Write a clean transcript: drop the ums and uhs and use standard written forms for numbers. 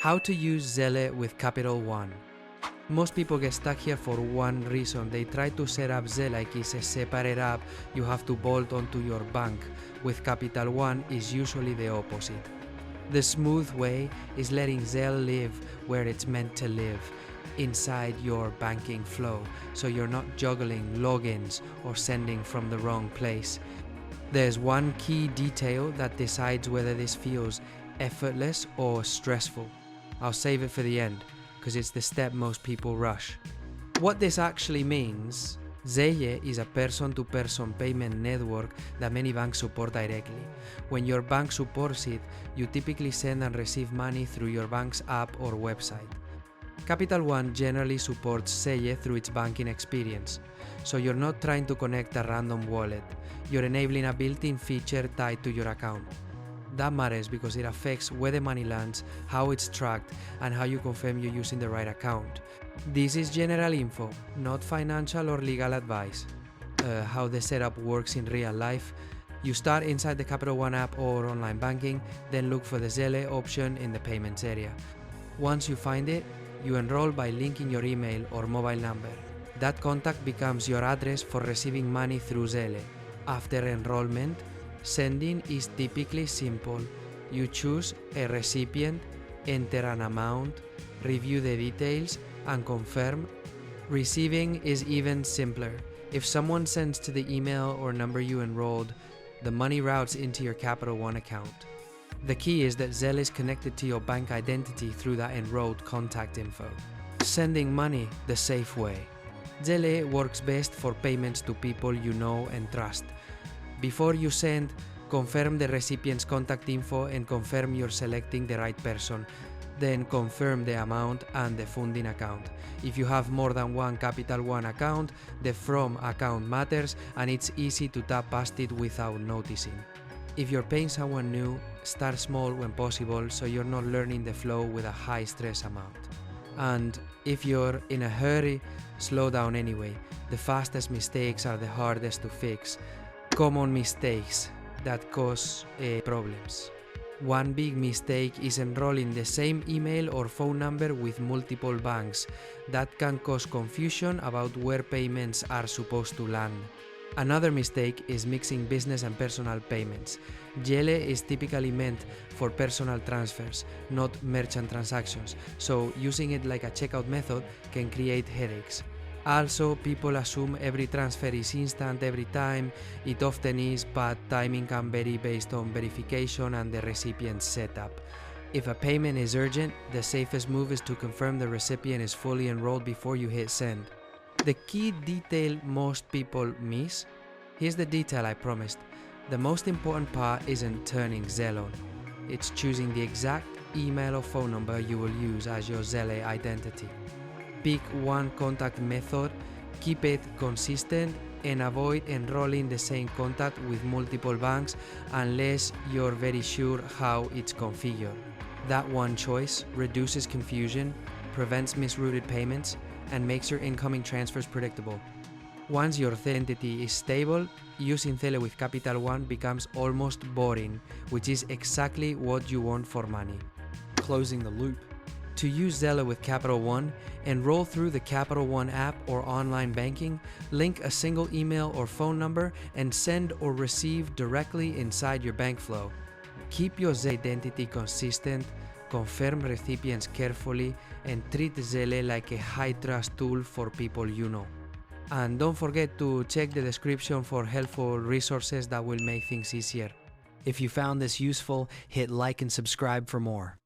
How to use Zelle with Capital One. Most people get stuck here for one reason. They try to set up Zelle like it's a separate app you have to bolt onto your bank. With Capital One is usually the opposite. The smooth way is letting Zelle live where it's meant to live, inside your banking flow, so you're not juggling logins or sending from the wrong place. There's one key detail that decides whether this feels effortless or stressful. I'll save it for the end, because it's the step most people rush. What this actually means, Zelle is a person-to-person payment network that many banks support directly. When your bank supports it, you typically send and receive money through your bank's app or website. Capital One generally supports Zelle through its banking experience, so you're not trying to connect a random wallet. You're enabling a built-in feature tied to your account. That matters because it affects where the money lands, how it's tracked, and how you confirm you're using the right account. This is general info, not financial or legal advice. How the setup works in real life. You start inside the Capital One app or online banking, then look for the Zelle option in the payments area. Once you find it, you enroll by linking your email or mobile number. That contact becomes your address for receiving money through Zelle. After enrollment, sending is typically simple. You choose a recipient, enter an amount, review the details, and confirm. Receiving is even simpler. If someone sends to the email or number you enrolled, the money routes into your Capital One account. The key is that Zelle is connected to your bank identity through that enrolled contact info. Sending money the safe way. Zelle works best for payments to people you know and trust. Before you send, confirm the recipient's contact info and confirm you're selecting the right person. Then confirm the amount and the funding account. If you have more than one Capital One account, the From account matters and it's easy to tap past it without noticing. If you're paying someone new, start small when possible so you're not learning the flow with a high stress amount. And if you're in a hurry, slow down anyway. The fastest mistakes are the hardest to fix. Common mistakes that cause problems. One big mistake is enrolling the same email or phone number with multiple banks. That can cause confusion about where payments are supposed to land. Another mistake is mixing business and personal payments. Zelle is typically meant for personal transfers, not merchant transactions, so using it like a checkout method can create headaches. Also, people assume every transfer is instant every time. It often is, but timing can vary based on verification and the recipient's setup. If a payment is urgent, the safest move is to confirm the recipient is fully enrolled before you hit send. The key detail most people miss? Here's the detail I promised. The most important part isn't turning Zelle on. It's choosing the exact email or phone number you will use as your Zelle identity. Pick one contact method, keep it consistent, and avoid enrolling the same contact with multiple banks unless you're very sure how it's configured. That one choice reduces confusion, prevents misrouted payments, and makes your incoming transfers predictable. Once your identity is stable, using Zelle with Capital One becomes almost boring, which is exactly what you want for money. Closing the loop. To use Zelle with Capital One, enroll through the Capital One app or online banking, link a single email or phone number, and send or receive directly inside your bank flow. Keep your Zelle identity consistent, confirm recipients carefully, and treat Zelle like a high-trust tool for people you know. And don't forget to check the description for helpful resources that will make things easier. If you found this useful, hit like and subscribe for more.